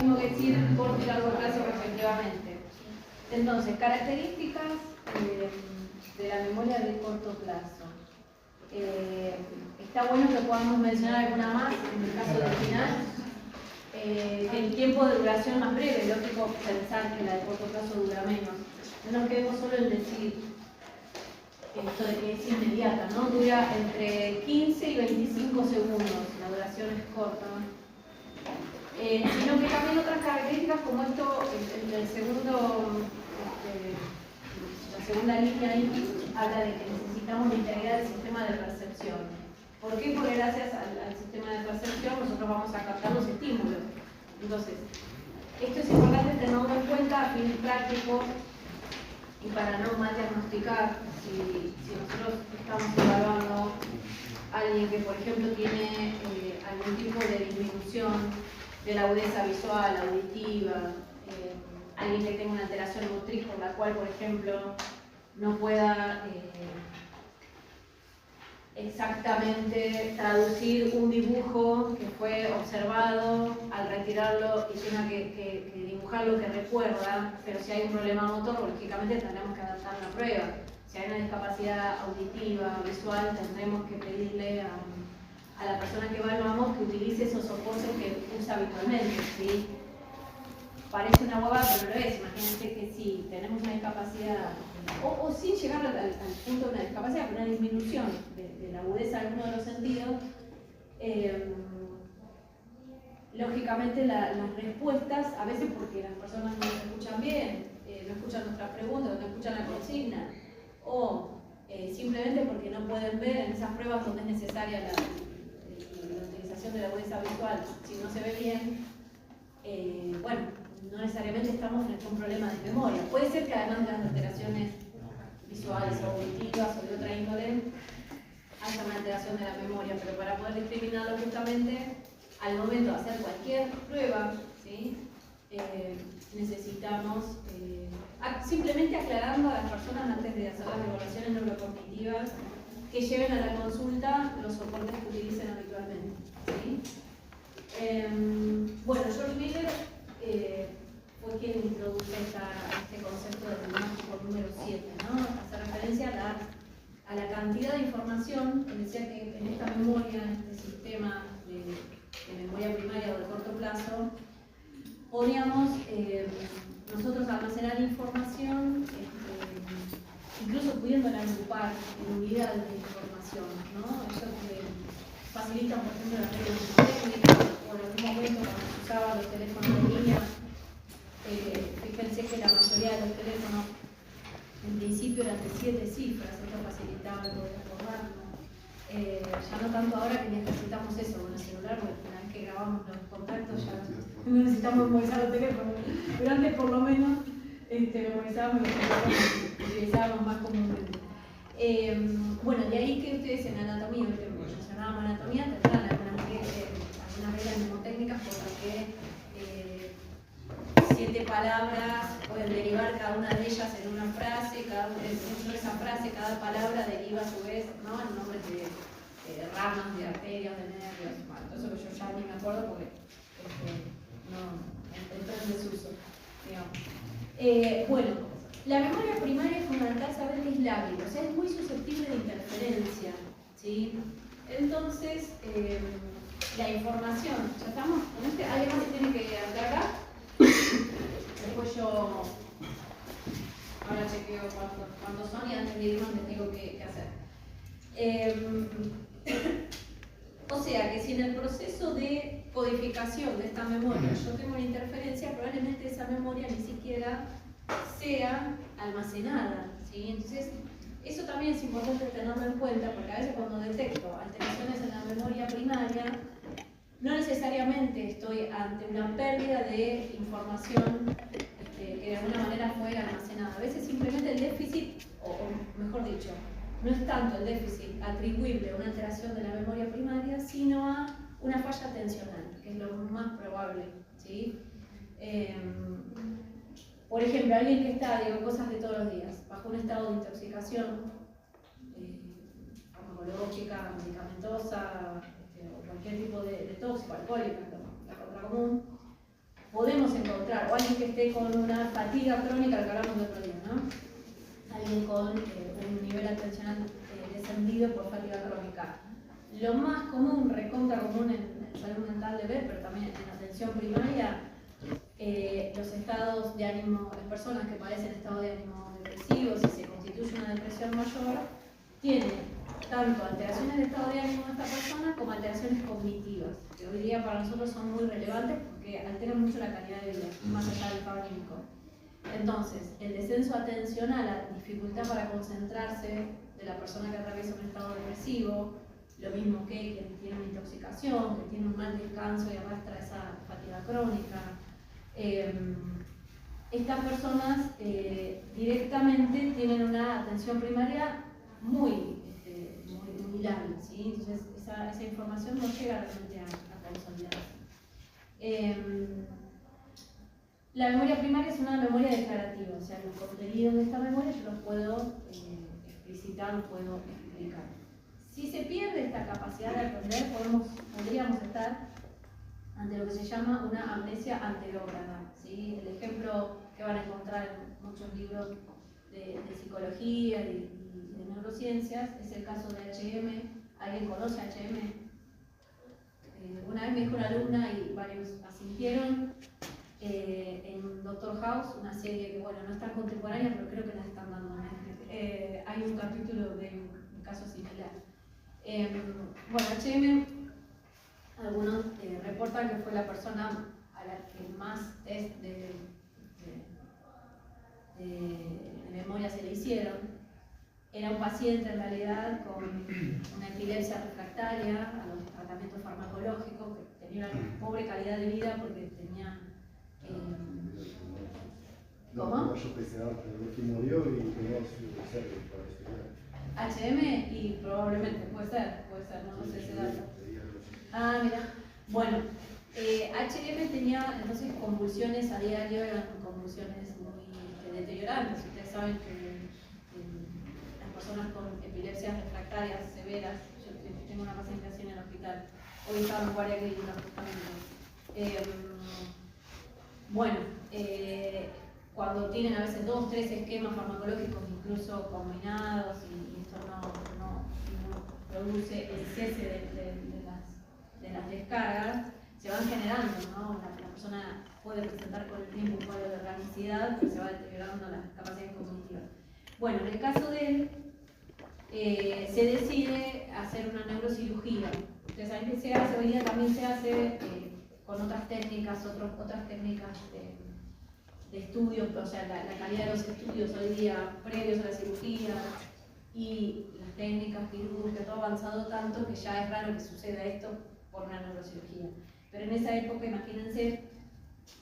mismo que decir corto y largo plazo respectivamente. Entonces, características de la memoria de corto plazo. Está bueno que podamos mencionar alguna más en el caso del final. El tiempo de duración más breve, lógico pensar que la de corto plazo dura menos. No nos quedemos solo en decir esto de que es inmediata, ¿no? Dura entre 15 y 25 segundos, la duración es corta. Sino que también otras características como esto, el segundo, la segunda línea ahí habla de que necesitamos integrar el sistema de percepción. ¿Por qué? Porque gracias al sistema de percepción nosotros vamos a captar los estímulos. Entonces, esto es importante tenerlo en cuenta a fines prácticos y para no mal diagnosticar si nosotros estamos evaluando a alguien que, por ejemplo, tiene algún tipo de disminución de la agudeza visual, auditiva, alguien que tenga una alteración motriz por la cual, por ejemplo, no pueda exactamente traducir un dibujo que fue observado al retirarlo y tenga que dibujar lo que recuerda, pero si hay un problema motor, lógicamente tendremos que adaptar la prueba. Si hay una discapacidad auditiva, visual, tendremos que pedirle a la persona que evaluamos que utilice esos soportes que usa habitualmente, ¿sí? Parece una huevada, pero no lo es. Imagínense que si tenemos una discapacidad, o sin llegar al punto de una discapacidad, pero una disminución de la agudeza de alguno de los sentidos, lógicamente las respuestas, a veces porque las personas no nos escuchan bien, no escuchan nuestras preguntas, no escuchan la consigna, o simplemente porque no pueden ver en esas pruebas donde es necesaria la utilización de la agudeza visual, si no se ve bien, bueno, no necesariamente estamos frente a un problema de memoria. Puede ser que además de las alteraciones visuales o auditivas o de otra índole, haya una alteración de la memoria, pero para poder discriminarlo justamente, al momento de hacer cualquier prueba, ¿sí? Necesitamos simplemente aclarando a las personas antes de hacer las evaluaciones neurocognitivas que lleven a la consulta los soportes que utilicen habitualmente, ¿sí? Bueno, George Miller fue quien introdujo este concepto del diagnóstico número 7, ¿no? Hace referencia a la cantidad de información, que decía que en esta memoria, en este sistema de memoria primaria o de corto plazo, podíamos nosotros almacenar información, incluso pudiéndola agrupar en unidades de información, ¿no? Eso facilita, por ejemplo, las redes técnicas, o en algún momento cuando se usaban los teléfonos de línea, fíjense que la mayoría de los teléfonos en principio eran de 7 cifras, esto facilitaba el poder recordarlo. Ya no tanto ahora que necesitamos eso con el celular, porque una vez que grabamos los contactos ya no necesitamos memorizar los teléfonos, pero antes por lo menos memorizábamos los teléfonos que utilizábamos más comúnmente. Bueno, de ahí que ustedes en anatomía, mencionábamos anatomía, tendrán algunas reglas mnemotécnicas por las que 7 palabras pueden derivar cada una de ellas en una frase, dentro de esa frase cada palabra deriva a su vez, ¿no?, en nombres de ramas, de arterias, de nervios, bueno, todo eso que yo ya ni me acuerdo porque no entró en desuso, digamos. Bueno, la memoria primaria es fundamental saber que es lábil, o sea, es muy susceptible de interferencia, ¿sí? Entonces, la información, ¿ya estamos? ¿Alguien más se tiene que aclarar? Después yo ahora chequeo cuántos son y antes de irnos les digo qué hacer. O sea que si en el proceso de codificación de esta memoria yo tengo una interferencia, probablemente esa memoria ni siquiera sea almacenada, ¿sí? Entonces, eso también es importante tenerlo en cuenta, porque a veces cuando detecto alteraciones en la memoria primaria, no necesariamente estoy ante una pérdida de información que de alguna manera fue almacenada. A veces simplemente el déficit, o mejor dicho, no es tanto el déficit atribuible a una alteración de la memoria primaria, sino a una falla atencional, que es lo más probable, ¿sí? Por ejemplo, alguien que está, cosas de todos los días, bajo un estado de intoxicación farmacológica, medicamentosa, o cualquier tipo de tóxico, alcohólica, la contra común, podemos encontrar, o alguien que esté con una fatiga crónica, lo que hablamos el otro día, ¿no? Alguien con un nivel atencional descendido por fatiga crónica. Lo más común, recontra común en salud mental de ver, pero también en atención primaria, los estados de ánimo, las personas que padecen estado de ánimo depresivo, si se constituye una depresión mayor, tienen tanto alteraciones de estado de ánimo de esta persona como alteraciones cognitivas, que hoy día para nosotros son muy relevantes porque alteran mucho la calidad de vida, más allá del estado anímico. Entonces, el descenso atencional, la dificultad para concentrarse de la persona que atraviesa un estado depresivo, lo mismo que quien tiene una intoxicación, que tiene un mal descanso y arrastra esa fatiga crónica. Estas personas directamente tienen una atención primaria muy larga, ¿sí? Entonces esa información no llega realmente a consolidarse. La memoria primaria es una memoria declarativa, o sea, los contenidos de esta memoria yo los puedo explicitar, los puedo explicar. Si se pierde esta capacidad de aprender, podríamos estar ante lo que se llama una amnesia anterógrada, ¿sí? El ejemplo que van a encontrar en muchos libros de psicología y de neurociencias es el caso de H.M. ¿Alguien conoce a H.M.? Una vez me dijo una alumna y varios asintieron en Doctor House, una serie que bueno, no es tan contemporánea, pero creo que la están dando. Hay un capítulo de un caso similar. Bueno, H.M. algunos reportan que fue la persona a la que más test de memoria se le hicieron. Era un paciente en realidad con una epilepsia refractaria a los tratamientos farmacológicos, que tenía una pobre calidad de vida porque tenía... ¿Cómo? No, yo pensé, pero que murió y tenía su cerdo para estudiar. HM y probablemente, puede ser, no sé ese dato. Ah, mira. Bueno, HM tenía entonces convulsiones a diario, eran convulsiones muy deteriorantes. Ustedes saben que las personas con epilepsias refractarias severas, yo tengo una paciente así en el hospital, hoy estaba en guardia clínica justamente. Bueno, cuando tienen a veces 2 o 3 esquemas farmacológicos incluso combinados y esto no produce el cese de las descargas, se van generando, ¿no? La persona puede presentar con el tiempo un cuadro de organicidad, pero se va deteriorando las capacidades cognitivas. Bueno, en el caso de él, se decide hacer una neurocirugía. Ustedes saben que se hace, hoy día también se hace con otras técnicas, otras técnicas de estudio, o sea, la calidad de los estudios hoy día previos a la cirugía y las técnicas quirúrgicas, todo ha avanzado tanto que ya es raro que suceda esto por una neurocirugía. Pero en esa época, imagínense,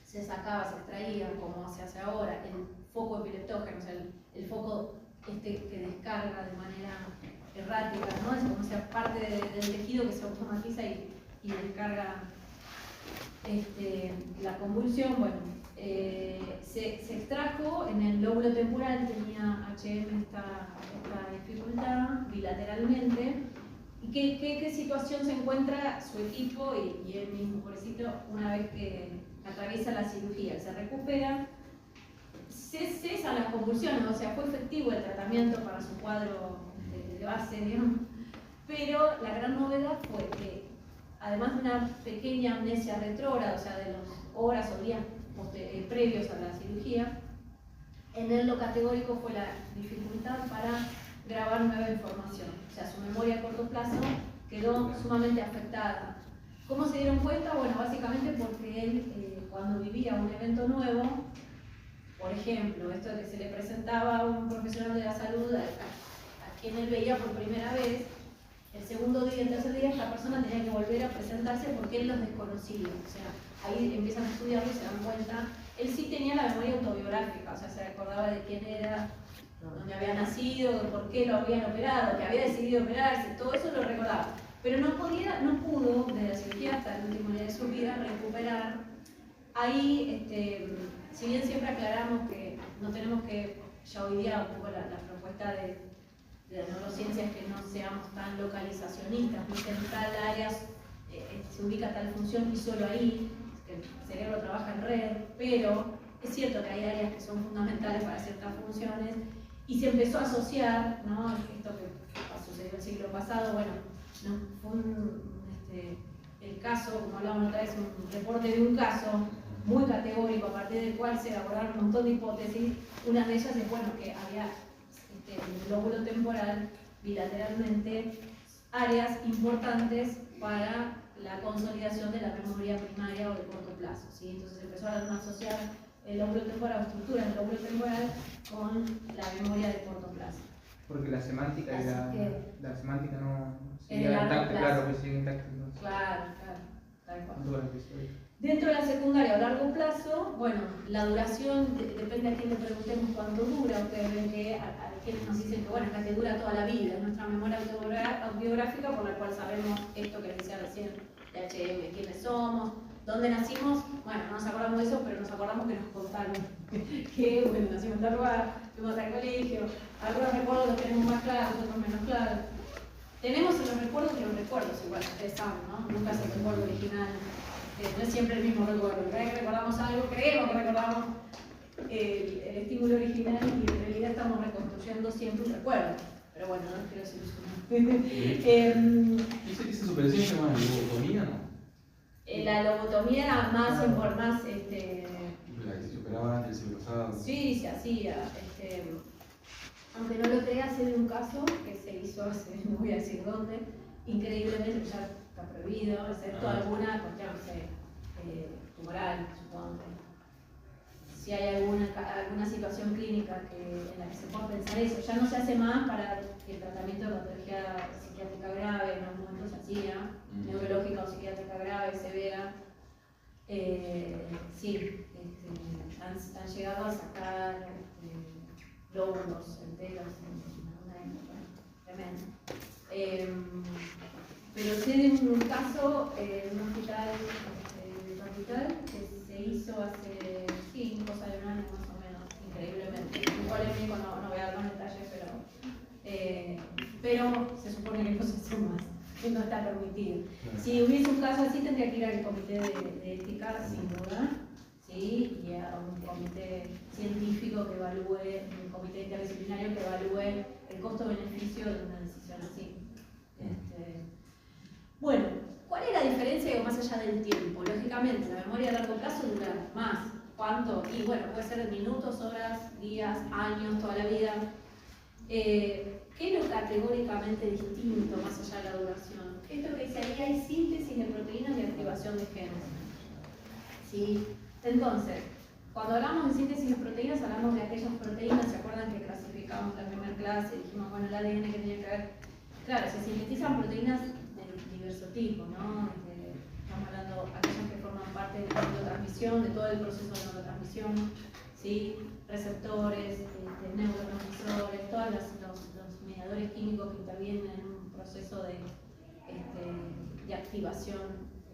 se sacaba, se extraía, como se hace ahora, el foco epileptógeno, o sea, el foco que descarga de manera errática, ¿no? Es como sea parte del tejido que se automatiza y descarga la convulsión. Bueno, se extrajo en el lóbulo temporal, tenía HM esta dificultad bilateralmente. ¿Y qué situación se encuentra su equipo y él mismo, pobrecito, una vez que atraviesa la cirugía? Se recupera, cesan las convulsiones, o sea, fue efectivo el tratamiento para su cuadro de base, digamos. Pero la gran novedad fue que, además de una pequeña amnesia retrógrada, o sea, de las horas o días previos a la cirugía, en él lo categórico fue la dificultad para grabar nueva información. O sea, su memoria a corto plazo quedó sumamente afectada. ¿Cómo se dieron cuenta? Bueno, básicamente porque él, cuando vivía un evento nuevo, por ejemplo, esto de que se le presentaba a un profesional de la salud a quien él veía por primera vez, el segundo día, el tercer día, esta persona tenía que volver a presentarse porque él los desconocía. O sea, ahí empiezan a estudiarlo y se dan cuenta. Él sí tenía la memoria autobiográfica, o sea, se recordaba de quién era, dónde había nacido, por qué lo habían operado, que había decidido operarse, todo eso lo recordaba. Pero no pudo, desde la cirugía hasta el último día de su vida, recuperar. Ahí, si bien siempre aclaramos que no tenemos que, ya hoy día un poco la propuesta de las neurociencias es que no seamos tan localizacionistas, no en tal área se ubica tal función y solo ahí, que el cerebro trabaja en red, pero es cierto que hay áreas que son fundamentales para ciertas funciones y se empezó a asociar, ¿no? Esto que sucedió el siglo pasado, bueno, ¿no? Fue el caso, como hablábamos otra vez, un reporte de un caso muy categórico a partir del cual se elaboraron un montón de hipótesis. Una de ellas es, bueno, que había en el lóbulo temporal bilateralmente áreas importantes para la consolidación de la memoria primaria o de corto plazo, ¿sí? Entonces empezaron a asociar el lóbulo temporal o estructuras del lóbulo temporal con la memoria de corto plazo. Porque la semántica la semántica no sigue intacta, claro que sigue intacta. Claro, tal cual. Dentro Dentro de la secundaria o largo plazo, bueno, la duración, depende a quién le preguntemos cuánto dura. Ustedes ven que a quienes nos dicen que, bueno, es que dura toda la vida, es nuestra memoria autobiográfica por la cual sabemos esto que les decía recién de H&M, quiénes somos, dónde nacimos. Bueno, no nos acordamos de eso, pero nos acordamos que nos contaron que, bueno, nacimos en tal lugar, fuimos al colegio, algunos recuerdos los tenemos más claros, otros menos claros. Tenemos en los recuerdos y los recuerdos, igual, ustedes saben, ¿no? Nunca es el recuerdo original. No es siempre el mismo recuerdo. Cada vez que recordamos algo, creemos que recordamos el estímulo original y en realidad estamos reconstruyendo siempre un recuerdo. Pero bueno, no quiero desilusionar. ¿Dice que esa superación se llama lobotomía, no? La lobotomía era más la que se superaba antes del siglo pasado. Sí, se hacía. Aunque no lo creas, sé de un caso que se hizo hace, no voy a decir dónde, increíblemente ya está prohibido, excepto alguna cuestión, no sé, tumoral, supongo. Si hay alguna situación clínica en la que se pueda pensar eso, ya no se hace más para el tratamiento de patología psiquiátrica grave, en algún momento se hacía, neurológica o psiquiátrica grave, severa. Sí, han llegado a sacar lóbulos enteros en una época, tremendo. Pero sé de un caso en un hospital de Capital que se hizo hace, cosa de un año más o menos, increíblemente. Muy polémico, no voy a dar más detalles, pero se supone que no se hace más, que no está permitido. Si hubiese un caso así, tendría que ir al comité de ética, sin duda, ¿sí? Y a un comité científico que evalúe, un comité interdisciplinario que evalúe el costo-beneficio de una decisión así. Bueno, ¿cuál es la diferencia más allá del tiempo? Lógicamente, la memoria a largo plazo dura más. ¿Cuánto? Y bueno, puede ser minutos, horas, días, años, toda la vida. ¿Qué es lo categóricamente distinto más allá de la duración? Esto que dice ahí, hay síntesis de proteínas y activación de genes. ¿Sí? Entonces, cuando hablamos de síntesis de proteínas, hablamos de aquellas proteínas, ¿se acuerdan que clasificamos la primera clase? Dijimos, bueno, el ADN que tenía que ver. Claro, se sintetizan proteínas de diverso tipo, ¿no? Estamos hablando de aquellas que forman parte de la neurotransmisión, de todo el proceso de neurotransmisión, ¿sí? Receptores, neurotransmisores, todos los mediadores químicos que intervienen en un proceso de activación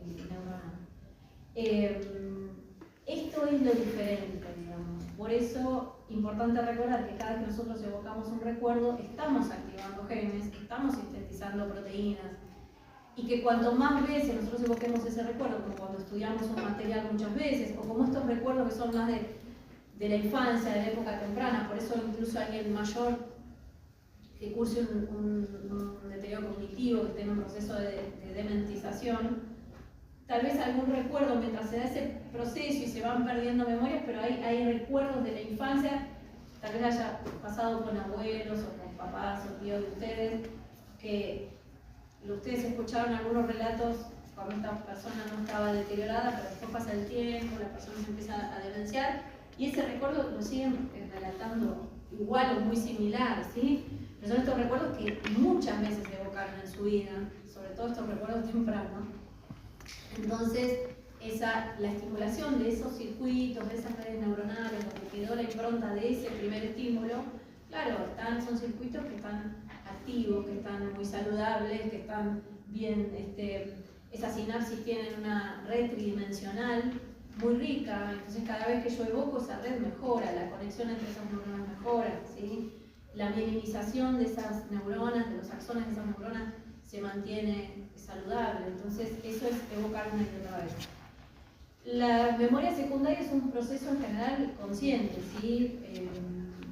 neuronal. Esto es lo diferente, digamos. Por eso, importante recordar que cada vez que nosotros evocamos un recuerdo, estamos activando genes, estamos sintetizando proteínas, y que cuanto más veces nosotros evoquemos ese recuerdo, como cuando estudiamos un material muchas veces, o como estos recuerdos que son más de la infancia, de la época temprana, por eso incluso alguien mayor que curse un deterioro cognitivo, que esté en un proceso de dementización, tal vez algún recuerdo mientras se da ese proceso y se van perdiendo memorias, pero hay recuerdos de la infancia, tal vez haya pasado con abuelos o con papás o tíos de ustedes, que ustedes escucharon algunos relatos cuando esta persona no estaba deteriorada, pero después pasa el tiempo, la persona se empieza a demenciar y ese recuerdo lo siguen relatando igual o muy similar, ¿sí? Pero son estos recuerdos que muchas veces evocaron en su vida, sobre todo estos recuerdos tempranos. Entonces, la estimulación de esos circuitos, de esas redes neuronales, donde quedó la impronta de ese primer estímulo, claro, son circuitos que están activos, que están muy saludables, que están bien, esas sinapsis tienen una red tridimensional muy rica, entonces cada vez que yo evoco esa red mejora, la conexión entre esas neuronas mejora, ¿sí? La mielinización de esas neuronas, de los axones de esas neuronas, se mantiene saludable, entonces eso es evocar una y otra vez. La memoria secundaria es un proceso en general consciente, ¿sí?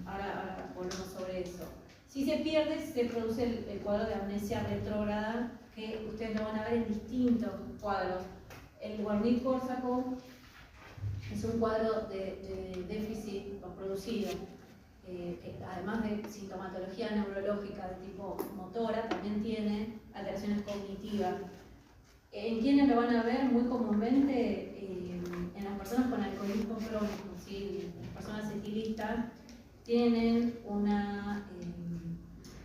Ahora volvemos sobre eso. Si se pierde, se produce el cuadro de amnesia retrógrada, que ustedes lo van a ver en distintos cuadros. El Wernicke-Korsakoff es un cuadro de déficit producido, que además de sintomatología neurológica de tipo motora, también tiene alteraciones cognitivas. ¿En quiénes lo van a ver? Muy comúnmente en las personas con alcoholismo crónico, ¿sí? Las personas etilistas tienen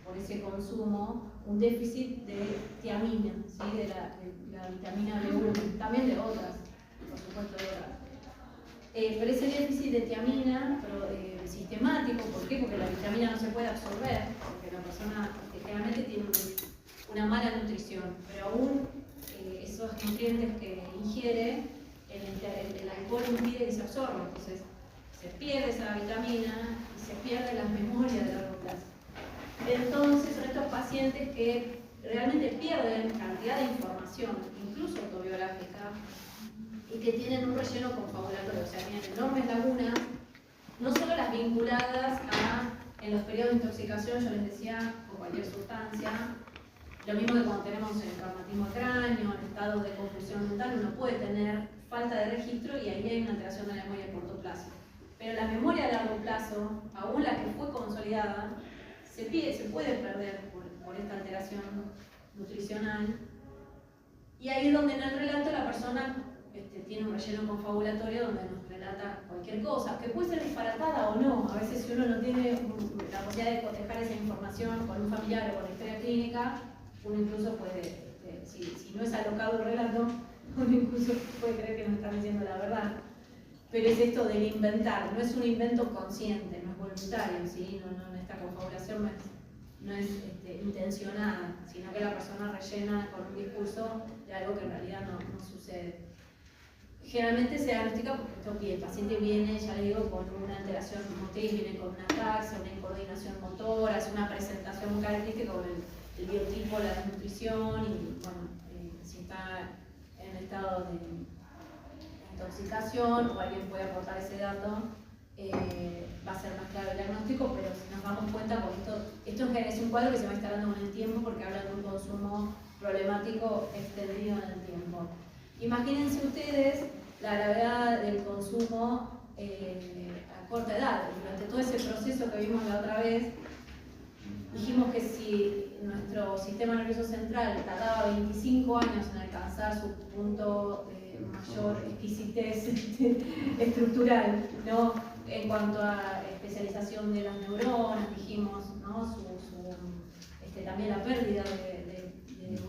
por ese consumo, un déficit de tiamina, ¿sí? de la vitamina B1, también de otras, por supuesto de otras. Pero ese déficit de tiamina sistemático, ¿por qué? Porque la vitamina no se puede absorber, porque la persona generalmente tiene una mala nutrición, pero aún esos nutrientes que ingiere, el alcohol impide que se absorba, entonces se pierde esa vitamina y se pierde la memoria de largo plazo. Entonces son estos pacientes que realmente pierden cantidad de información, incluso autobiográfica, y que tienen un relleno confabulatorio, o sea, tienen enormes lagunas, no solo las vinculadas en los periodos de intoxicación, yo les decía, con cualquier sustancia, lo mismo que cuando tenemos el traumatismo de cráneo, en estados de confusión mental, uno puede tener falta de registro y ahí hay una alteración de la memoria a corto plazo. Pero la memoria a largo plazo, aún la que fue consolidada, se puede perder por esta alteración nutricional. Y ahí es donde en el relato la persona tiene un relleno confabulatorio donde nos relata cualquier cosa, que puede ser disparatada o no. A veces si uno no tiene la posibilidad de cotejar esa información con un familiar o con la historia clínica, uno incluso puede, si no es alocado el relato, uno incluso puede creer que nos están diciendo la verdad. Pero es esto del inventar, no es un invento consciente, no es voluntario, ¿sí? Esta confabulación no es intencionada, sino que la persona rellena con un discurso de algo que en realidad no sucede. Generalmente se diagnostica porque el paciente viene, ya le digo, con una alteración motriz, viene con una ataxia, una incoordinación motora, es una presentación muy característica con el biotipo, la desnutrición y, bueno, si está en estado de intoxicación o alguien puede aportar ese dato, va a ser más claro el diagnóstico, pero si nos damos cuenta, con esto es un cuadro que se va instalando con el tiempo porque habla de un consumo problemático extendido en el tiempo. Imagínense ustedes la gravedad del consumo a corta edad. Durante todo ese proceso que vimos la otra vez, dijimos que si nuestro sistema nervioso central tardaba 25 años en alcanzar su punto de mayor exquisitez estructural, ¿no? En cuanto a especialización de las neuronas, dijimos, ¿no? También la pérdida de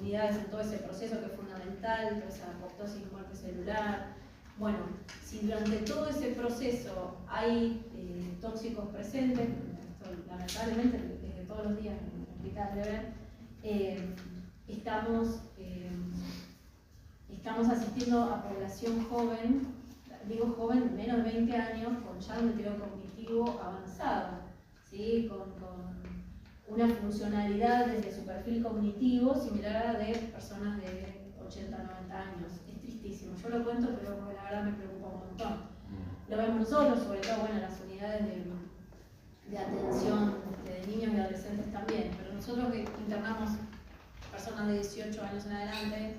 unidades en todo ese proceso que es fundamental, toda esa apoptosis y muerte celular. Bueno, si durante todo ese proceso hay tóxicos presentes, esto lamentablemente desde todos los días en el hospital de ver, estamos asistiendo a población joven, digo joven, menos de 20 años, con ya un deterioro cognitivo avanzado, ¿sí? Con una funcionalidad desde su perfil cognitivo similar a la de personas de 80, 90 años. Es tristísimo. Yo lo cuento, pero la verdad me preocupa un montón. Lo vemos nosotros, sobre todo, bueno, las unidades de atención de niños y adolescentes también, pero nosotros que internamos personas de 18 años en adelante,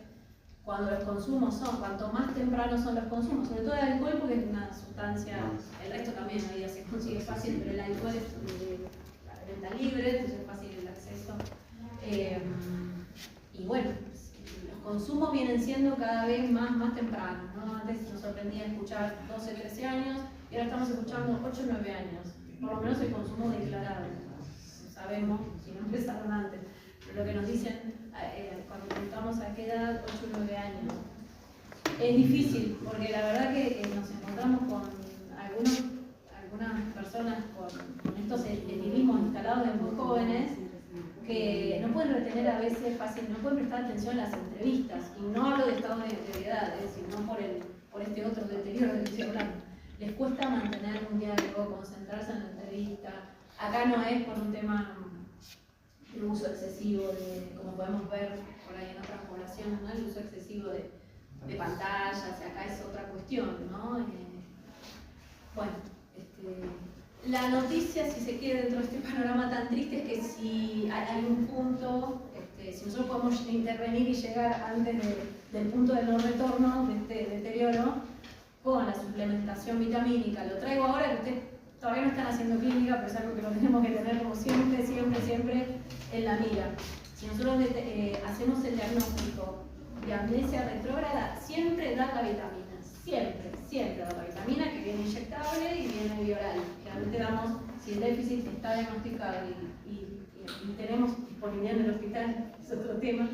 cuando los consumos cuanto más tempranos son los consumos, sobre todo el alcohol porque es una sustancia, el resto también hoy día se consigue fácil, pero el alcohol es de venta libre, entonces es fácil el acceso. Y bueno, los consumos vienen siendo cada vez más tempranos, ¿no? Antes nos sorprendía escuchar 12, 13 años y ahora estamos escuchando 8, 9 años. Por lo menos el consumo declarado. No sabemos si no empezaron antes. Pero lo que nos dicen cuando preguntamos a qué edad, 8 o 9 años. Es difícil, porque la verdad que nos encontramos con algunas personas con estos etilismos instalados de muy jóvenes que no pueden retener a veces fácil, no pueden prestar atención a las entrevistas. Y no hablo de estado de ebriedad, sino por este otro deterioro del que estoy hablando. Les cuesta mantener un diálogo, concentrarse en la entrevista. Acá no es por un tema de uso excesivo, como podemos ver por ahí en otras poblaciones, ¿no? El uso excesivo de de pantallas, acá es otra cuestión, ¿no? Bueno, la noticia, si se quiere, dentro de este panorama tan triste, es que si hay un punto, si nosotros podemos intervenir y llegar antes del punto de no retorno, de este deterioro, con la suplementación vitamínica. Lo traigo ahora, que ustedes todavía no están haciendo clínica, pero es algo que lo tenemos que tener como siempre, siempre, siempre en la mira. Si nosotros hacemos el diagnóstico de amnesia retrógrada, siempre da la vitamina. Siempre da la vitamina, que viene inyectable y viene bioral. Generalmente damos, si el déficit está diagnosticado y tenemos disponibilidad en el hospital, es otro tema.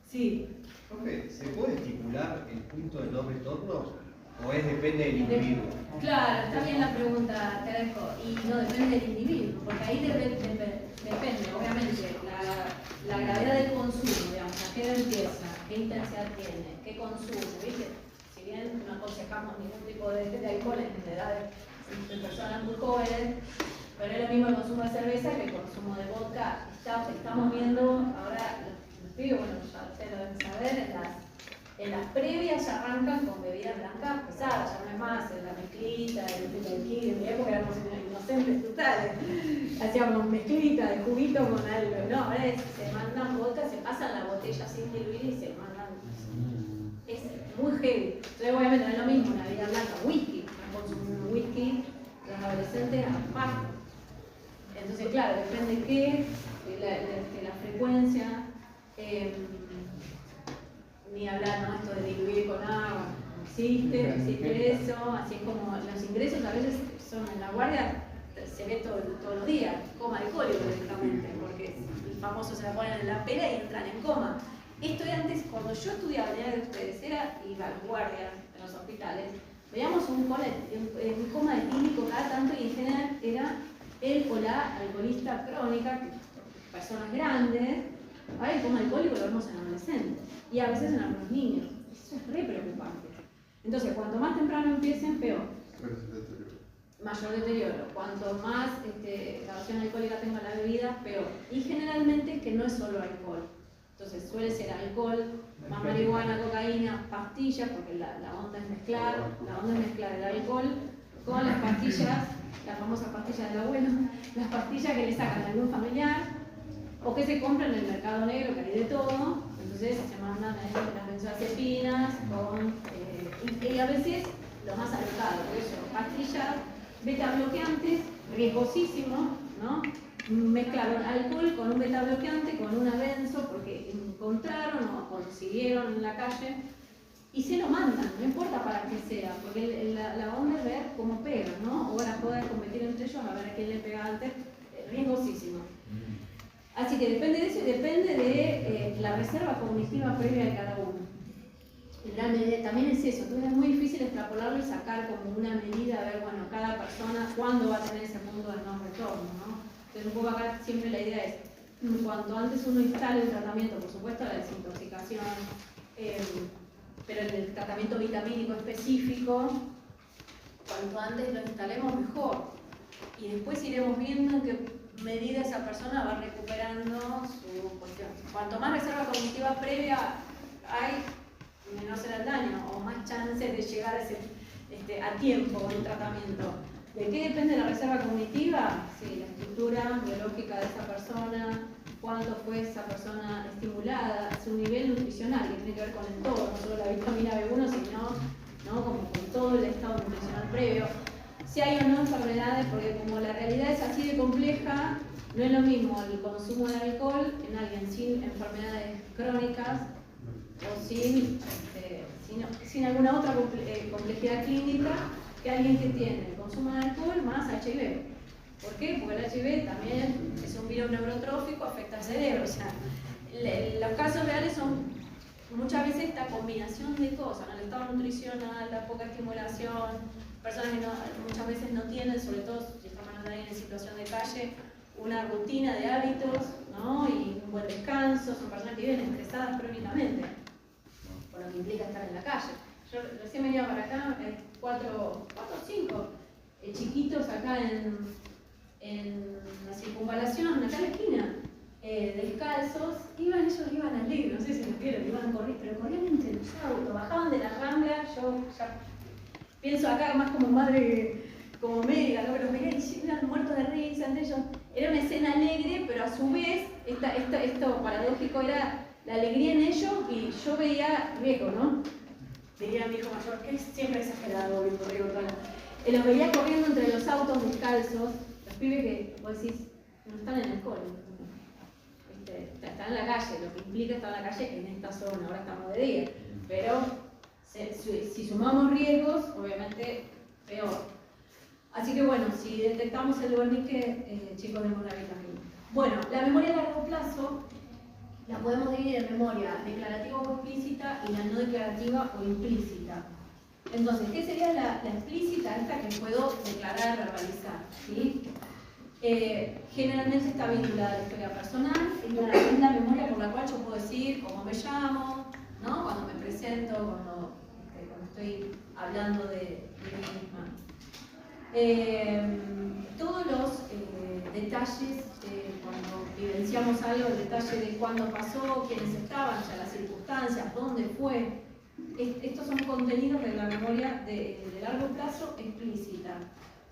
Sí. Profe, ¿se puede estipular el punto de no retorno o es depende del individuo? Claro, está bien la pregunta, te dejo. Y no depende del individuo, porque ahí depende, obviamente, la gravedad del consumo, digamos, a qué edad empieza, qué intensidad tiene, qué consume, ¿viste? Si bien no aconsejamos ningún tipo de alcohol en edades de personas muy jóvenes, pero es lo mismo el consumo de cerveza que el consumo de vodka. Estamos viendo ahora, los pibes, bueno, ya ustedes lo deben saber, en las previas ya arrancan con bebidas blancas pesadas, ya no es más la mezclita, el kit, en mi época éramos inocentes totales, hacíamos mezclita de juguito con algo, no, ahora se mandan vodka, se pasan la botella sin diluir y se mandan, es muy heavy. Entonces obviamente no es lo mismo una bebida blanca, whisky, no consumen whisky los adolescentes a pasto. Entonces claro, depende de qué, de la frecuencia, ni hablar, ¿no? Esto de diluir con agua, no existe eso, así como los ingresos a veces son en la guardia, se ve todos los días, coma alcohólico directamente, porque el famoso se la ponen en la pera y entran en coma. Esto era antes, cuando yo estudiaba la de ustedes, iba a las guardias en los hospitales, veíamos un coma etílico cada tanto y en general era el o la alcoholista crónica, personas grandes. Ahora el coma alcohólico lo vemos en adolescentes y a veces en algunos niños. Eso es re preocupante. Entonces, cuanto más temprano empiecen, peor. Mayor deterioro. Cuanto más graduación alcohólica tenga la bebida, peor. Y generalmente que no es solo alcohol. Entonces suele ser alcohol, más marihuana, cocaína, pastillas, porque la onda es mezclar, el alcohol con las pastillas, las famosas pastillas del abuelo, las pastillas que le sacan a algún familiar o que se compran en el mercado negro, que hay de todo. Entonces se mandan las benzodiazepinas y a veces lo más alocado, por eso, pastillas beta bloqueantes, riesgosísimo, ¿no? Mezclaron alcohol con un beta bloqueante, con una benzo, porque encontraron o consiguieron en la calle y se lo mandan, no importa para qué sea, porque la onda es ver cómo pega, ¿no? O van a poder competir entre ellos a ver a quién le pega antes, riesgosísimo. Así que depende de eso y depende de la reserva cognitiva previa de cada uno. También es eso, entonces es muy difícil extrapolarlo y sacar como una medida, a ver, bueno, cada persona, cuándo va a tener ese punto de no retorno, ¿no? Entonces un poco acá siempre la idea es, cuanto antes uno instale un tratamiento, por supuesto la desintoxicación, pero el tratamiento vitamínico específico, cuanto antes lo instalemos mejor. Y después iremos viendo en qué medida esa persona va recuperando su cuestión. Cuanto más reserva cognitiva previa hay, menor será el daño o más chances de llegar a tiempo en tratamiento. ¿De qué depende la reserva cognitiva? Sí, la estructura biológica de esa persona, cuánto fue esa persona estimulada, su nivel nutricional, que tiene que ver con el todo, no solo la vitamina B1, sino como con todo el estado nutricional previo. Si hay o no enfermedades, porque como la realidad es así de compleja, no es lo mismo el consumo de alcohol en alguien sin enfermedades crónicas o sin alguna otra complejidad clínica que alguien que tiene el consumo de alcohol más HIV. ¿Por qué? Porque el HIV también es un virus neurotrófico, afecta al cerebro. O sea, los casos reales son muchas veces esta combinación de cosas, ¿no? El estado nutricional, la poca estimulación, personas que muchas veces no tienen, sobre todo si estamos hablando de alguien en situación de calle, una rutina de hábitos, ¿no? Y un buen descanso, son personas que viven estresadas crónicamente, por lo que implica estar en la calle. Yo recién venía para acá, 4 o 5 chiquitos acá en la circunvalación, acá en la esquina, descalzos, ellos iban alegres, no sé si lo vieron, iban a correr, pero corrían entre los autos, bajaban de la Rambla, yo ya pienso acá más como madre, como médica, ¿no? Pero miré y eran muertos de risa entre ellos. Era una escena alegre, pero a su vez, esto paradójico era la alegría en ellos y yo veía riesgo, ¿no? Diría mi hijo mayor, que es siempre exagerado, los veía corriendo entre los autos descalzos, los pibes que vos decís, no están en el cole, están en la calle, lo que implica estar en la calle en esta zona, ahora estamos de día, pero si sumamos riesgos, obviamente peor. Así que bueno, si detectamos el Wernicke, chicos, demos la vitamina. Bueno, la memoria a largo plazo la podemos dividir en memoria declarativa o explícita y la no declarativa o implícita. Entonces, ¿qué sería la explícita? Esta que puedo declarar, verbalizar, ¿sí? Generalmente está vinculada a la historia personal, es la memoria por la cual yo puedo decir cómo me llamo, ¿no? Cuando me presento, cuando estoy hablando de mí misma. Todos los detalles, cuando vivenciamos algo, el detalle de cuándo pasó, quiénes estaban, ya las circunstancias, dónde fue, estos son contenidos de la memoria de largo plazo explícita.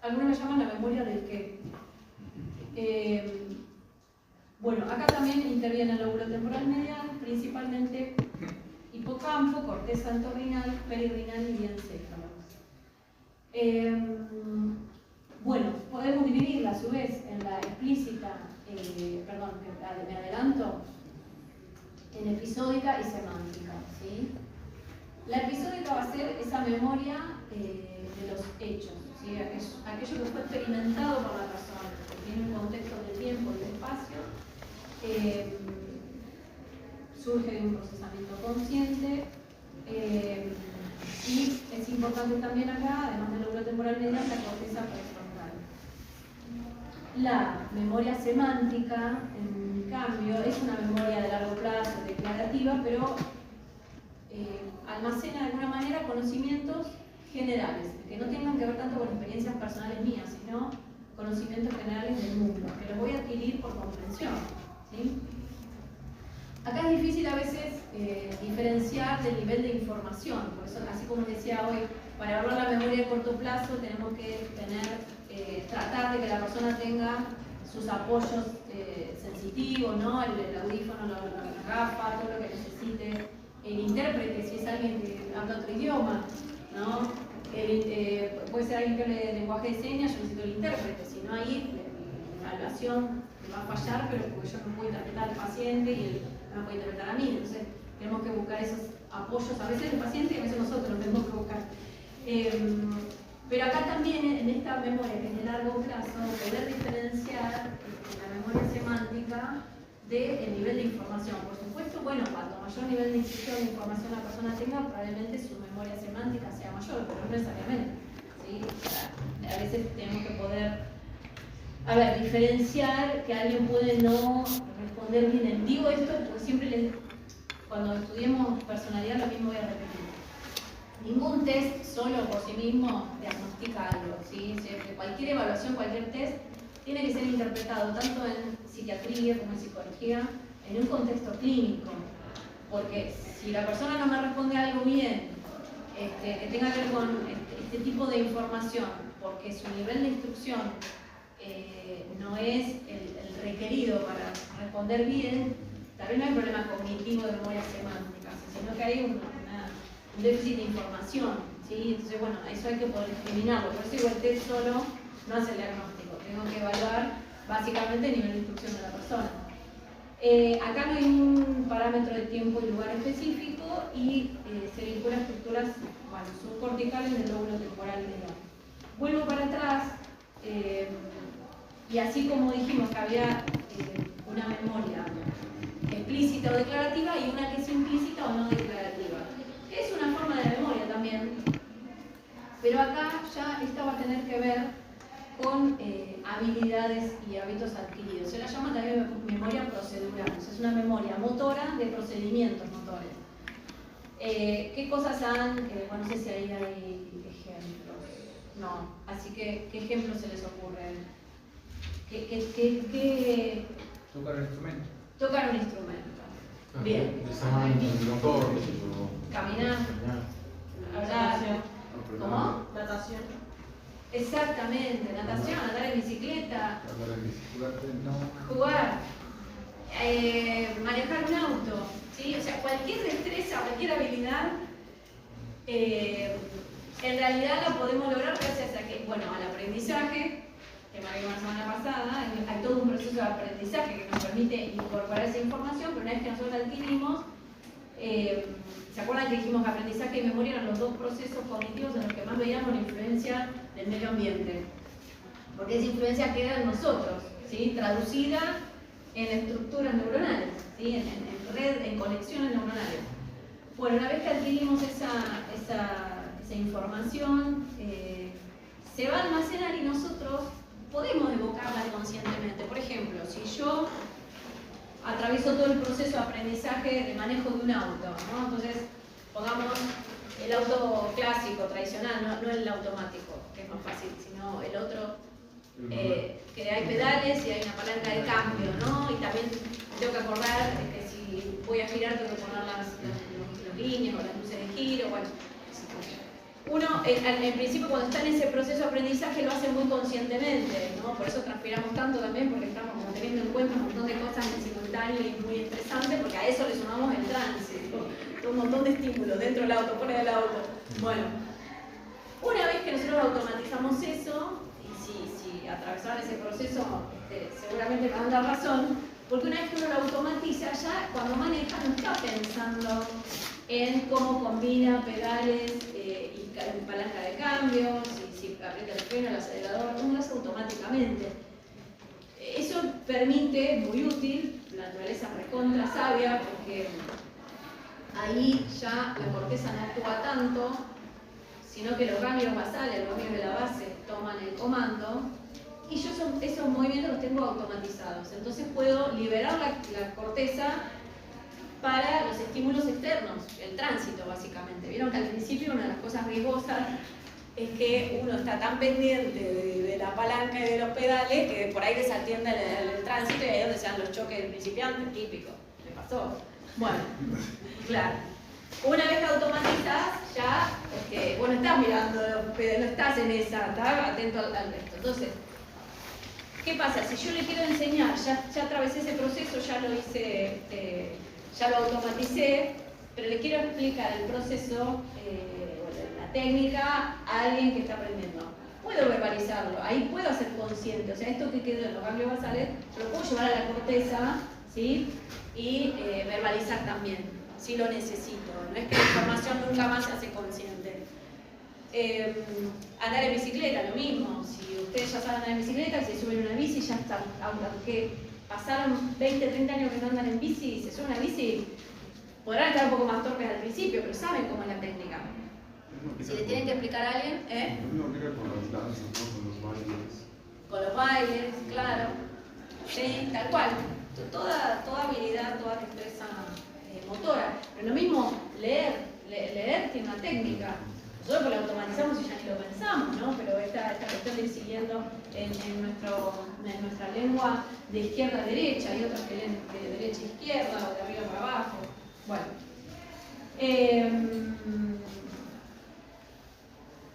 Algunos la llaman la memoria del qué. Bueno, acá también interviene el lóbulo temporal medial, principalmente hipocampo, corteza entorrinal, perirrinal y encéfalo. Bueno, podemos dividirla a su vez en la explícita, perdón, me adelanto, en episódica y semántica, ¿sí? La episódica va a ser esa memoria de los hechos, ¿sí? Aquello que fue experimentado por la persona, que tiene un contexto de tiempo y de espacio, surge de un procesamiento consciente, y es importante también acá, además del lóbulo temporal medial, la corteza prefrontal. La memoria semántica, en cambio, es una memoria de largo plazo, declarativa, pero almacena de alguna manera conocimientos generales, que no tengan que ver tanto con experiencias personales mías, sino conocimientos generales del mundo, que los voy a adquirir por comprensión, ¿sí? Acá es difícil a veces diferenciar del nivel de información, por eso, así como decía hoy, para evaluar la memoria de corto plazo tenemos que tratar de que la persona tenga sus apoyos sensitivos, ¿no? El audífono, la gafa, todo lo que necesite, el intérprete, si es alguien que habla otro idioma, ¿no? Puede ser alguien que hable de lenguaje de señas, yo necesito el intérprete, si no ahí la evaluación va a fallar, pero porque yo no puedo interpretar al paciente y él no me puede interpretar a mí, entonces tenemos que buscar esos apoyos, a veces el paciente y a veces nosotros los tenemos que buscar. Pero acá también en esta memoria que es de largo plazo, poder diferenciar la memoria semántica del nivel de información. Por supuesto, bueno, cuanto mayor nivel de instrucción de información la persona tenga, probablemente su memoria semántica sea mayor, pero no necesariamente, ¿sí? A veces tenemos que poder diferenciar que alguien puede no responder bien. Digo esto porque siempre cuando estudiemos personalidad lo mismo voy a repetir. Ningún test solo por sí mismo diagnostica algo, ¿sí? Cualquier evaluación, cualquier test tiene que ser interpretado tanto en psiquiatría como en psicología en un contexto clínico, porque si la persona no me responde algo bien, que tenga que ver con este tipo de información, porque su nivel de instrucción no es el requerido para responder bien, tal vez no hay problema cognitivo de memoria semántica, sino que hay un déficit de información, ¿sí? Entonces, bueno, eso hay que poder discriminarlo. Por eso igual el test solo no hace el diagnóstico. Tengo que evaluar básicamente el nivel de instrucción de la persona. Acá no hay un parámetro de tiempo y lugar específico y se vincula a estructuras subcorticales del lóbulo temporal medial. Vuelvo para atrás y así como dijimos que había una memoria explícita o declarativa y una que es implícita o no declarativa. Es una forma de memoria también, pero acá ya esta va a tener que ver con habilidades y hábitos adquiridos. Se la llama también memoria procedural, es una memoria motora de procedimientos motores. ¿Qué cosas han? Bueno, no sé si ahí hay ejemplos. No, así que ¿qué ejemplos se les ocurren? Tocar el instrumento. Tocar un instrumento. Bien. Estaban en el motor, qué sé yo. Caminar, hablar. ¿Cómo? Natación. Exactamente, natación, andar en bicicleta, Andar en bicicleta. jugar, manejar un auto, ¿sí? O sea, cualquier destreza, cualquier habilidad, en realidad la podemos lograr gracias a que, bueno, al aprendizaje, que me habló la semana pasada, hay todo un proceso de aprendizaje que nos permite incorporar esa información, pero una vez que nosotros la adquirimos, ¿se acuerdan que dijimos que aprendizaje y memoria eran los dos procesos cognitivos en los que más veíamos la influencia del medio ambiente? Porque esa influencia queda en nosotros, ¿sí? Traducida en estructuras neuronales, ¿sí? En conexiones neuronales. Bueno, una vez que adquirimos esa información, se va a almacenar y nosotros podemos evocarla conscientemente. Por ejemplo, si yo atravieso todo el proceso de aprendizaje de manejo de un auto, ¿no? Entonces, pongamos el auto clásico, tradicional, no el automático, que es más fácil, sino el otro, que hay pedales y hay una palanca de cambio, ¿no? Y también tengo que acordar que si voy a girar tengo que poner los líneas o las luces de giro, bueno. Uno, en principio, cuando está en ese proceso de aprendizaje, lo hace muy conscientemente, ¿no? Por eso transpiramos tanto también, porque estamos como teniendo en cuenta un montón de cosas en simultáneo y muy estresantes, porque a eso le sumamos el tránsito, un montón de estímulos dentro del auto, fuera del auto. Bueno, una vez que nosotros automatizamos eso, y si atravesaban ese proceso, seguramente me dan la razón, porque una vez que uno lo automatiza, ya cuando maneja no está pensando en cómo combina pedales y palanca de cambio, si aprieta el freno, el acelerador, uno lo hace automáticamente. Eso permite, muy útil, la naturaleza recontra sabia, porque ahí ya la corteza no actúa tanto, sino que los ganglios basales, los ganglios de la base, toman el comando, y yo esos movimientos los tengo automatizados. Entonces puedo liberar la corteza para los estímulos externos, el tránsito básicamente. Vieron que al principio una de las cosas riesgosas es que uno está tan pendiente de la palanca y de los pedales que por ahí desatiende el tránsito y ahí es donde se dan los choques del principiante, típico. ¿Me pasó? Bueno, claro. Una vez que automatizas, ya bueno, estás mirando los pedales, no estás en esa, estás atento al resto. Entonces, ¿qué pasa? Si yo le quiero enseñar, ya atravesé ese proceso, ya lo hice, ya lo automaticé, pero le quiero explicar el proceso, la técnica a alguien que está aprendiendo. Puedo verbalizarlo, ahí puedo hacer consciente, o sea, esto que quedó en los ganglios basales, lo puedo llevar a la corteza, ¿sí? Y verbalizar también, si lo necesito. No es que la información nunca más se hace consciente. Andar en bicicleta, lo mismo. Si ustedes ya saben andar en bicicleta, se suben a una bici, ya está, aunque pasaron 20, 30 años que no andan en bici y se suben a una bici, podrán estar un poco más torpes al principio, pero saben cómo es la técnica. Si le tienen que explicar a alguien, No aplica con las danzas, ¿no? Con los bailes. con los bailes, claro. Sí, tal cual. Toda habilidad, toda destreza motora. Pero lo mismo, leer tiene una técnica. Nosotros lo automatizamos y ya ni lo pensamos, ¿no? Pero esta cuestión de ir siguiendo en nuestra lengua de izquierda a derecha, hay otros que leen de derecha a izquierda o de arriba para abajo. Bueno.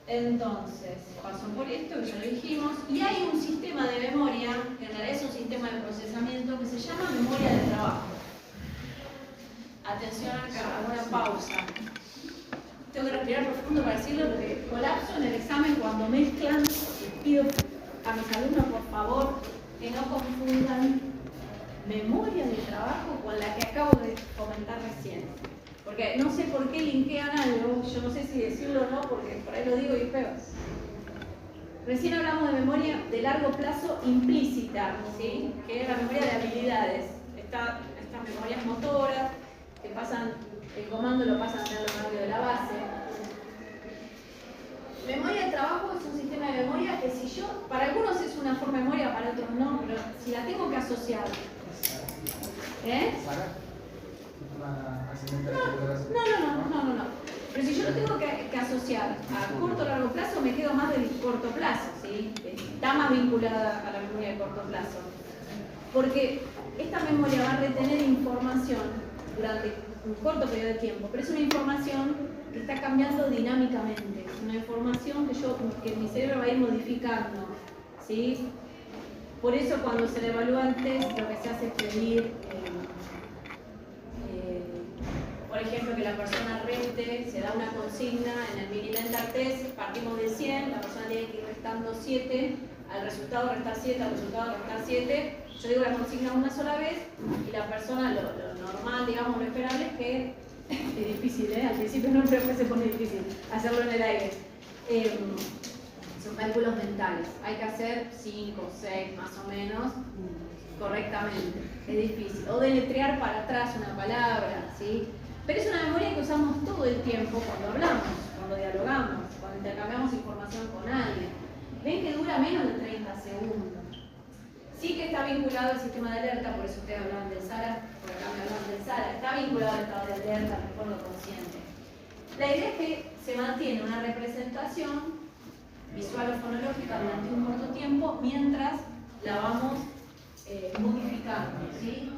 Entonces, pasó por esto, que ya lo dijimos, y hay un sistema de memoria, que en realidad es un sistema de procesamiento, que se llama memoria de trabajo. Atención acá, hago una pausa. Tengo que respirar profundo para decirlo, porque colapso en el examen cuando mezclan, y pido a mis alumnos, por favor, que no confundan memoria de trabajo con la que acabo de comentar recién. Porque no sé por qué linkean algo, yo no sé si decirlo o no, porque por ahí lo digo y es feo. Recién hablamos de memoria de largo plazo implícita, ¿sí? Que es la memoria de habilidades. Estas memorias motoras que pasan, el comando lo pasan a tener los cambios de la base. Memoria de trabajo es un sistema de memoria que si yo, para algunos es una forma de memoria, para otros no, pero si la tengo que asociar. No. Pero si yo lo tengo que asociar a corto o largo plazo, me quedo más del corto plazo, ¿sí? Está más vinculada a la memoria de corto plazo. Porque esta memoria va a retener información durante un corto periodo de tiempo, pero es una información que está cambiando dinámicamente, es una información que mi cerebro va a ir modificando, ¿sí? Por eso cuando se le evalúa el test, lo que se hace es pedir, por ejemplo, que la persona reste, se da una consigna en el mini mental test, partimos de 100, la persona tiene que ir restando 7, al resultado restar 7, al resultado restar 7. Yo digo la consigna una sola vez y la persona, lo normal, digamos, lo esperable es que es difícil, al principio no creo que se pone difícil hacerlo en el aire. Son cálculos mentales, hay que hacer 5, 6 más o menos correctamente, es difícil. O deletrear para atrás una palabra, ¿sí? Pero es una memoria que usamos todo el tiempo cuando hablamos, cuando dialogamos, cuando intercambiamos información con alguien. Ven que dura menos de 30 segundos. Sí que está vinculado al sistema de alerta, por eso ustedes hablaban del SARA, por acá me hablaban del SARA, está vinculado al estado de alerta, recuerdo consciente. La idea es que se mantiene una representación visual o fonológica durante un corto tiempo mientras la vamos modificando, ¿sí?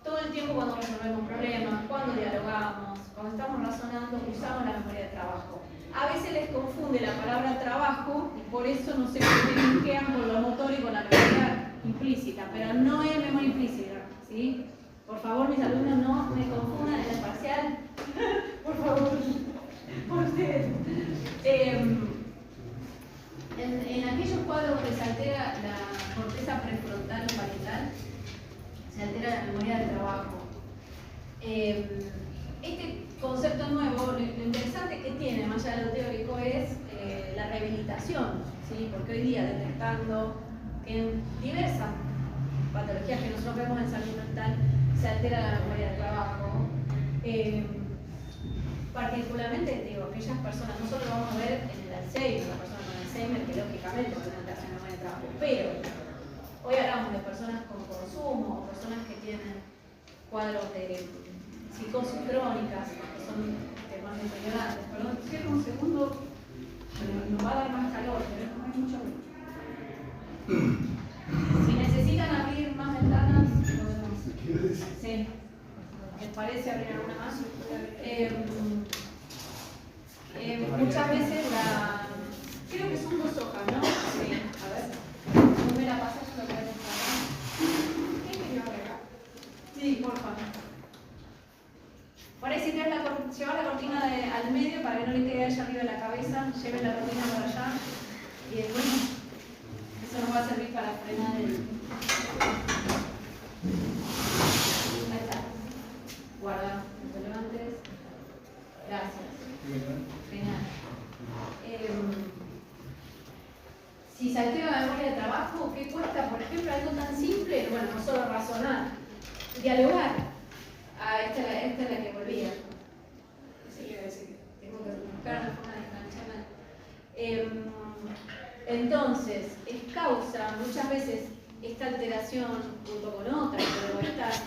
Todo el tiempo cuando resolvemos problemas, cuando dialogamos, cuando estamos razonando, usamos la memoria de trabajo. A veces les confunde la palabra trabajo y por eso no se quedan con lo motor y con la memoria implícita, pero no es memoria implícita, ¿sí? Por favor, mis alumnos, no me confundan en el parcial. Por favor, por ustedes. En aquellos cuadros donde se altera la corteza prefrontal o parietal, se altera la memoria del trabajo. Este concepto nuevo, lo interesante que tiene, más allá de lo teórico, es la rehabilitación, ¿sí? Porque hoy día detectando que en diversas patologías que nosotros vemos en salud mental se altera la memoria del trabajo. Particularmente, digo, aquellas personas, nosotros lo vamos a ver en el Alzheimer, la persona con Alzheimer, que lógicamente tiene una alteración de memoria de trabajo, pero hoy hablamos de personas con consumo o personas que tienen cuadros de psicosis crónicas, que son temas deteriorantes. Perdón, cierro un segundo, nos va a dar más calor, pero no hay mucho. Si necesitan abrir más ventanas, podemos. Sí. ¿Les parece abrir alguna más? Muchas veces creo que son 2 hojas, ¿no? Sí, a ver. ¿No me la pasas? Yo lo voy a descargar. ¿Qué quería agregar? Sí, por favor. Por ahí si quieres llevar la cortina al medio para que no le quede allá arriba de la cabeza, lleven la cortina para allá y después eso nos va a servir para frenar el... Ahí está. Guarda, no te levantes. Gracias. Genial. Si se altera la memoria de trabajo, ¿qué cuesta? Por ejemplo, algo tan simple, bueno, no solo razonar, dialogar. Esta es la que volvía. Sí, tengo que buscar una forma de engancharla. Entonces, es causa muchas veces esta alteración junto con otras, pero estas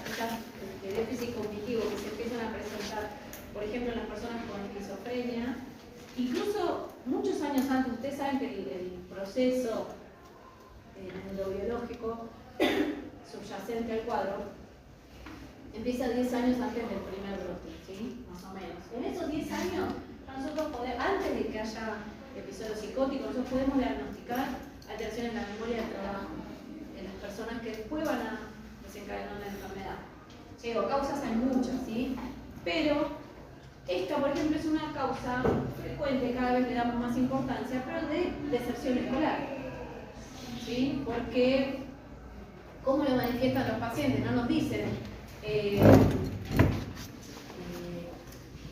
de déficit cognitivo que se empiezan a presentar, por ejemplo, en las personas con esquizofrenia, incluso muchos años antes. Ustedes saben que el proceso neurobiológico subyacente al cuadro empieza 10 años antes del primer brote, ¿sí? Más o menos. En esos 10 años, nosotros podemos, antes de que haya episodios psicóticos, nosotros podemos diagnosticar alteraciones en la memoria del trabajo en las personas que después van a desencadenar la enfermedad. Digo, causas hay muchas, ¿sí? Pero esta, por ejemplo, es una causa frecuente, cada vez le damos más importancia, pero de deserción escolar, ¿sí? Porque, ¿cómo lo manifiestan los pacientes? No nos dicen.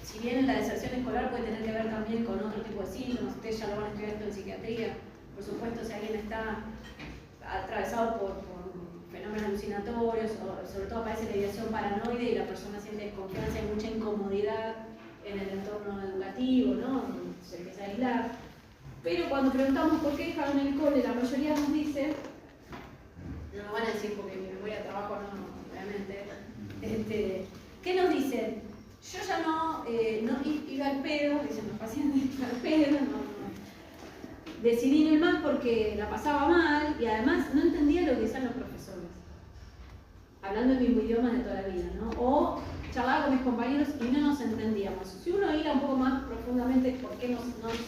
Si bien la deserción escolar puede tener que ver también con otro tipo de síntomas, ustedes ya lo van a estudiar esto en psiquiatría, por supuesto, si alguien está atravesado por fenómenos alucinatorios, o sobre todo aparece la ideación paranoide y la persona siente desconfianza y mucha incomodidad en el entorno educativo, ¿no? Se empieza a aislar. Pero cuando preguntamos por qué dejaron el cole, la mayoría nos dice, no nos van a decir porque mi memoria de trabajo no, obviamente, ¿qué nos dicen? Yo ya no iba al pedo, dicen los pacientes, iba al pedo, decidí no ir más porque la pasaba mal y además no entendía lo que decían los profesores. hablando en mismo idioma de toda la vida, ¿no? O charlaba con mis compañeros y no nos entendíamos. Si uno iba un poco más profundamente por qué no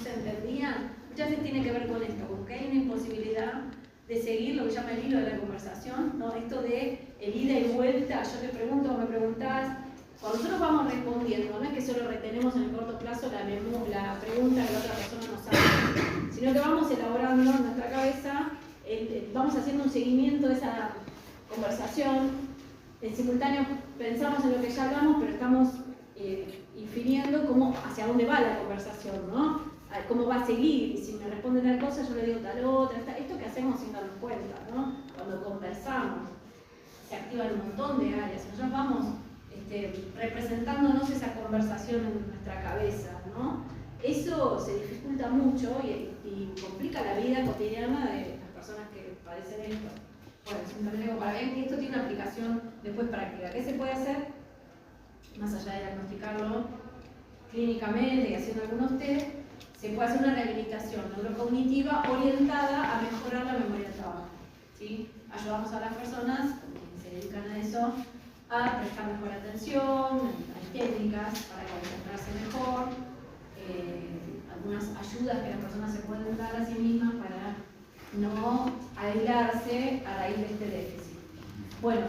se entendían, muchas veces tiene que ver con esto, como que hay una imposibilidad de seguir lo que llama el hilo de la conversación, ¿no? Esto de el ida y vuelta, yo te pregunto o me preguntás. Cuando nosotros vamos respondiendo, no es que solo retenemos en el corto plazo la pregunta que la otra persona nos hace, sino que vamos elaborando en nuestra cabeza, vamos haciendo un seguimiento de esa conversación, en simultáneo pensamos en lo que ya hablamos, pero estamos infiriendo hacia dónde va la conversación, ¿no? Cómo va a seguir, y si me responde tal cosa, yo le digo tal otra, esto que hacemos sin darnos cuenta, ¿no? Cuando conversamos, se activan un montón de áreas, nosotros vamos representándonos esa conversación en nuestra cabeza, ¿no? Eso se dificulta mucho y complica la vida cotidiana de las personas que padecen esto. Bueno, simplemente como para ver que esto tiene una aplicación después práctica. ¿Qué se puede hacer? Más allá de diagnosticarlo clínicamente y haciendo algunos test, se puede hacer una rehabilitación neurocognitiva orientada a mejorar la memoria de trabajo, ¿sí? Ayudamos a las personas que se dedican a eso a prestar mejor atención, hay técnicas para concentrarse mejor, algunas ayudas que las personas se pueden dar a sí mismas para no aislarse a raíz de este déficit. Bueno,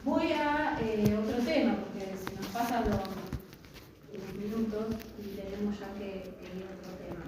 voy a otro tema, porque se nos pasan los minutos y tenemos ya que ir a otro tema.